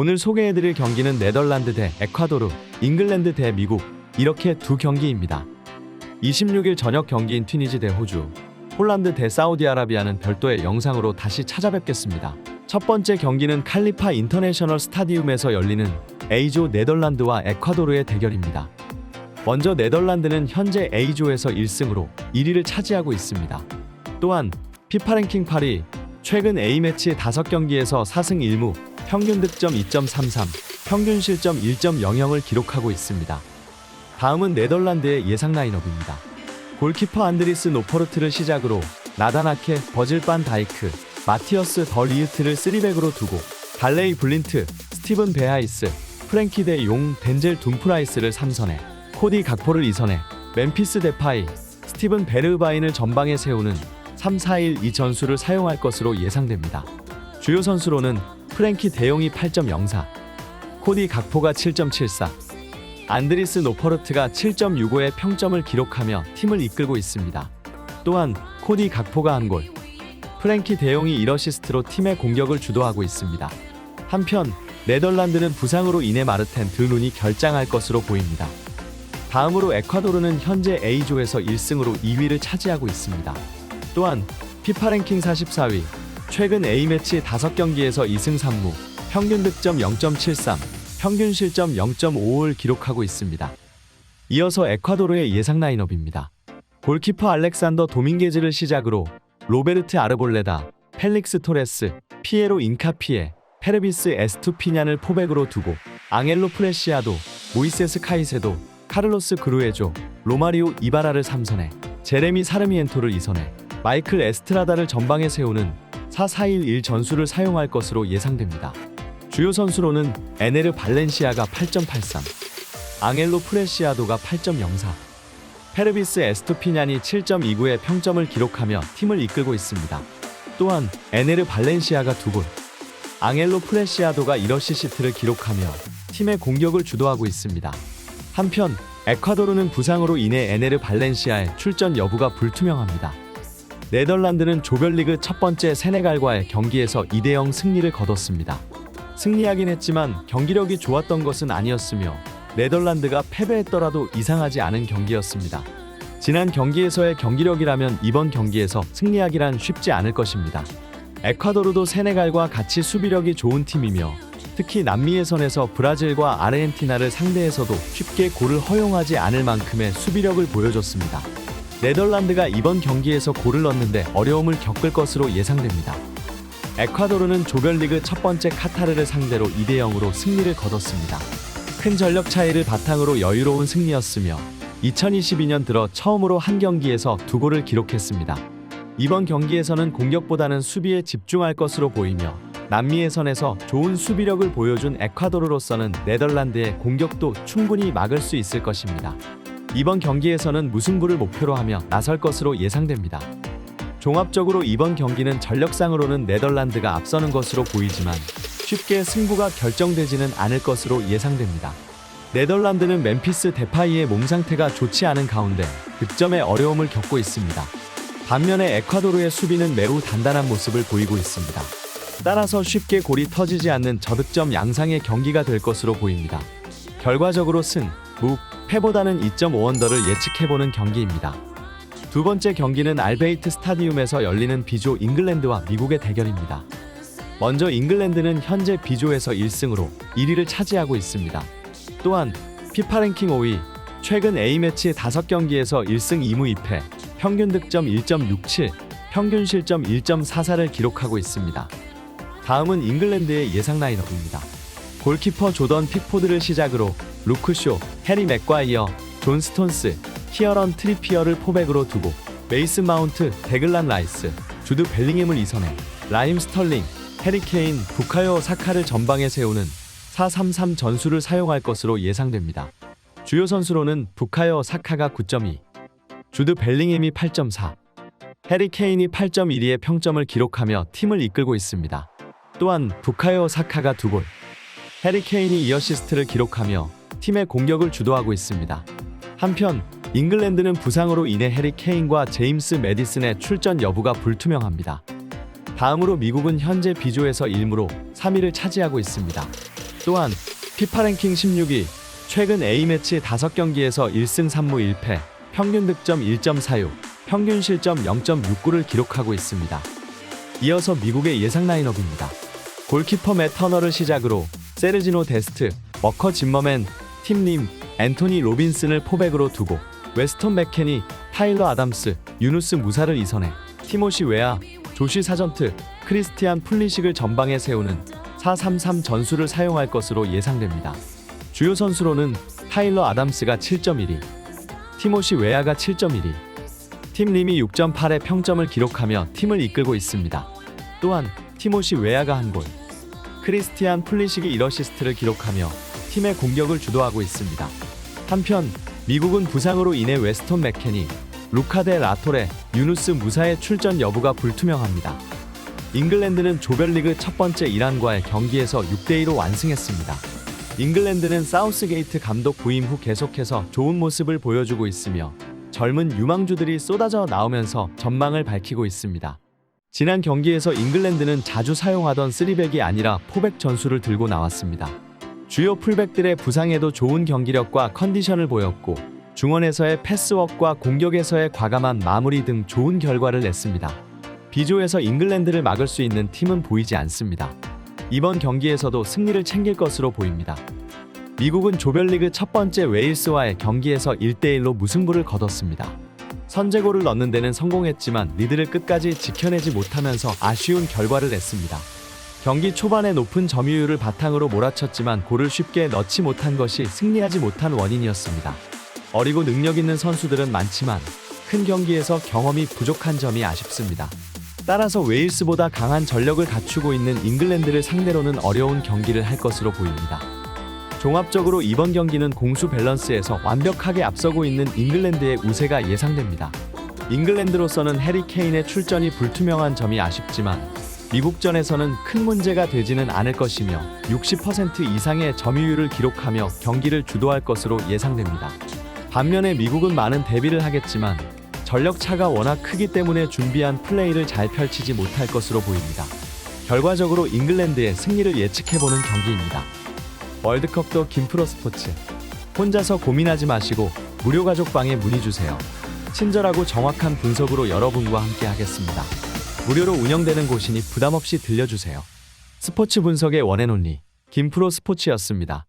오늘 소개해드릴 경기는 네덜란드 대 에콰도르, 잉글랜드 대 미국 이렇게 두 경기입니다. 26일 저녁 경기인 튀니지 대 호주, 폴란드 대 사우디아라비아는 별도의 영상으로 다시 찾아뵙겠습니다. 첫 번째 경기는 칼리파 인터내셔널 스타디움에서 열리는 A조 네덜란드와 에콰도르의 대결입니다. 먼저 네덜란드는 현재 A조에서 1승으로 1위를 차지하고 있습니다. 또한 피파 랭킹 8위, 최근 A매치 5경기에서 4승 1무, 평균 득점 2.33, 평균 실점 1.00을 기록하고 있습니다. 다음은 네덜란드의 예상 라인업입니다. 골키퍼 안드리스 노퍼르트를 시작으로 나다나케, 버질 반 다이크, 마티어스 더 리흐트를 3백으로 두고 발레이 블린트, 스티븐 베하이스, 프랭키 데 용, 덴젤 둠프라이스를 3선에, 코디 각포를 2선에, 멤피스 데파이, 스티븐 베르바인을 전방에 세우는 3-4-1-2 전술을 사용할 것으로 예상됩니다. 주요 선수로는 프랭키 데용이 8.04, 코디 각포가 7.74, 안드리스 노퍼르트가 7.65의 평점을 기록하며 팀을 이끌고 있습니다. 또한 코디 각포가 한 골, 프랭키 데용이 1어시스트로 팀의 공격을 주도하고 있습니다. 한편 네덜란드는 부상으로 인해 마르텐 드룬이 결장할 것으로 보입니다. 다음으로 에콰도르는 현재 A조에서 1승으로 2위를 차지하고 있습니다. 또한 피파 랭킹 44위, 최근 A매치 5경기에서 2승 3무, 평균 득점 0.73, 평균 실점 0.55를 기록하고 있습니다. 이어서 에콰도르의 예상 라인업입니다. 골키퍼 알렉산더 도밍게즈를 시작으로 로베르트 아르볼레다, 펠릭스 토레스, 피에로 인카피에, 페르비스 에스투피냔을 포백으로 두고 앙헬로 프레시아도, 모이세스 카이세도, 카를로스 그루에조, 로마리오 이바라를 3선에, 제레미 사르미엔토를 2선에, 마이클 에스트라다를 전방에 세우는 4-4-1-1 전술을 사용할 것으로 예상됩니다. 주요 선수로는 에네르 발렌시아가 8.83, 앙헬로 프레시아도가 8.04, 페르비스 에스투피냔이 7.29의 평점을 기록하며 팀을 이끌고 있습니다. 또한 에네르 발렌시아가 2골, 앙헬로 프레시아도가 1어시스트를 기록하며 팀의 공격을 주도하고 있습니다. 한편 에콰도르는 부상으로 인해 에네르 발렌시아의 출전 여부가 불투명합니다. 네덜란드는 조별리그 첫 번째 세네갈과의 경기에서 2대0 승리를 거뒀습니다. 승리하긴 했지만 경기력이 좋았던 것은 아니었으며 네덜란드가 패배했더라도 이상하지 않은 경기였습니다. 지난 경기에서의 경기력이라면 이번 경기에서 승리하기란 쉽지 않을 것입니다. 에콰도르도 세네갈과 같이 수비력이 좋은 팀이며 특히 남미 예선에서 브라질과 아르헨티나를 상대해서도 쉽게 골을 허용하지 않을 만큼의 수비력을 보여줬습니다. 네덜란드가 이번 경기에서 골을 넣는데 어려움을 겪을 것으로 예상됩니다. 에콰도르는 조별리그 첫 번째 카타르를 상대로 2대0으로 승리를 거뒀습니다. 큰 전력 차이를 바탕으로 여유로운 승리였으며 2022년 들어 처음으로 한 경기에서 2골을 기록했습니다. 이번 경기에서는 공격보다는 수비에 집중할 것으로 보이며 남미 예선에서 좋은 수비력을 보여준 에콰도르로서는 네덜란드의 공격도 충분히 막을 수 있을 것입니다. 이번 경기에서는 무승부를 목표로 하며 나설 것으로 예상됩니다. 종합적으로 이번 경기는 전력상으로는 네덜란드가 앞서는 것으로 보이지만 쉽게 승부가 결정되지는 않을 것으로 예상됩니다. 네덜란드는 멤피스 데파이의 몸 상태가 좋지 않은 가운데 득점에 어려움을 겪고 있습니다. 반면에 에콰도르의 수비는 매우 단단한 모습을 보이고 있습니다. 따라서 쉽게 골이 터지지 않는 저득점 양상의 경기가 될 것으로 보입니다. 결과적으로 승, 무, 패보다는 2.5언더를 예측해보는 경기입니다. 두 번째 경기는 알베이트 스타디움에서 열리는 B조 잉글랜드와 미국의 대결입니다. 먼저 잉글랜드는 현재 B조에서 1승으로 1위를 차지하고 있습니다. 또한 피파 랭킹 5위, 최근 A매치 5경기에서 1승 2무 2패, 평균 득점 1.67, 평균 실점 1.44를 기록하고 있습니다. 다음은 잉글랜드의 예상 라인업입니다. 골키퍼 조던 픽포드를 시작으로 루크쇼, 해리 맥과이어, 존 스톤스, 키어런 트리피어를 포백으로 두고 메이슨 마운트, 데글란 라이스, 주드 벨링햄을 2선에, 라임 스털링, 해리 케인, 부카요 사카를 전방에 세우는 4-3-3 전술을 사용할 것으로 예상됩니다. 주요 선수로는 부카요 사카가 9.2, 주드 벨링햄이 8.4, 해리 케인이 8.12의 평점을 기록하며 팀을 이끌고 있습니다. 또한 부카요 사카가 2골, 해리 케인이 2어시스트를 기록하며 팀의 공격을 주도하고 있습니다. 한편 잉글랜드는 부상으로 인해 해리 케인과 제임스 매디슨의 출전 여부가 불투명합니다. 다음으로 미국은 현재 B조에서 1무로 3위를 차지하고 있습니다. 또한 피파 랭킹 16위, 최근 A매치 5경기에서 1승 3무 1패, 평균 득점 1.46, 평균 실점 0.69를 기록하고 있습니다. 이어서 미국의 예상 라인업입니다. 골키퍼 맷 터너를 시작으로 세르지노 데스트, 워커 짐머맨, 팀 림, 앤토니 로빈슨을 포백으로 두고 웨스턴 맥케니, 타일러 아담스, 유누스 무사를 이선해 티모시 웨아, 조시 사전트, 크리스티안 풀리식을 전방에 세우는 4-3-3 전술을 사용할 것으로 예상됩니다. 주요 선수로는 타일러 아담스가 7.12, 티모시 웨아가 7.12, 팀 림이 6.8의 평점을 기록하며 팀을 이끌고 있습니다. 또한 티모시 웨아가 한 골, 크리스티안 풀리식이 1어시스트를 기록하며 팀의 공격을 주도하고 있습니다. 한편 미국은 부상으로 인해 웨스턴 맥케니, 루카 데 라토레, 유누스 무사의 출전 여부가 불투명합니다. 잉글랜드는 조별리그 첫 번째 이란과의 경기에서 6대2로 완승했습니다. 잉글랜드는 사우스게이트 감독 부임 후 계속해서 좋은 모습을 보여주고 있으며 젊은 유망주들이 쏟아져 나오면서 전망을 밝히고 있습니다. 지난 경기에서 잉글랜드는 자주 사용하던 3백이 아니라 4백 전술을 들고 나왔습니다. 주요 풀백들의 부상에도 좋은 경기력과 컨디션을 보였고 중원에서의 패스워크와 공격에서의 과감한 마무리 등 좋은 결과를 냈습니다. B조에서 잉글랜드를 막을 수 있는 팀은 보이지 않습니다. 이번 경기에서도 승리를 챙길 것으로 보입니다. 미국은 조별리그 첫 번째 웨일스와의 경기에서 1대1로 무승부를 거뒀습니다. 선제골을 넣는 데는 성공했지만 리드를 끝까지 지켜내지 못하면서 아쉬운 결과를 냈습니다. 경기 초반에 높은 점유율을 바탕으로 몰아쳤지만 골을 쉽게 넣지 못한 것이 승리하지 못한 원인이었습니다. 어리고 능력 있는 선수들은 많지만 큰 경기에서 경험이 부족한 점이 아쉽습니다. 따라서 웨일스보다 강한 전력을 갖추고 있는 잉글랜드를 상대로는 어려운 경기를 할 것으로 보입니다. 종합적으로 이번 경기는 공수 밸런스에서 완벽하게 앞서고 있는 잉글랜드의 우세가 예상됩니다. 잉글랜드로서는 해리 케인의 출전이 불투명한 점이 아쉽지만 미국전에서는 큰 문제가 되지는 않을 것이며 60% 이상의 점유율을 기록하며 경기를 주도할 것으로 예상됩니다. 반면에 미국은 많은 대비를 하겠지만 전력 차가 워낙 크기 때문에 준비한 플레이를 잘 펼치지 못할 것으로 보입니다. 결과적으로 잉글랜드의 승리를 예측해보는 경기입니다. 월드컵도 김프로 스포츠. 혼자서 고민하지 마시고 무료 가족방에 문의주세요. 친절하고 정확한 분석으로 여러분과 함께 하겠습니다. 무료로 운영되는 곳이니 부담없이 들려주세요. 스포츠 분석의 원앤온리 김프로 스포츠였습니다.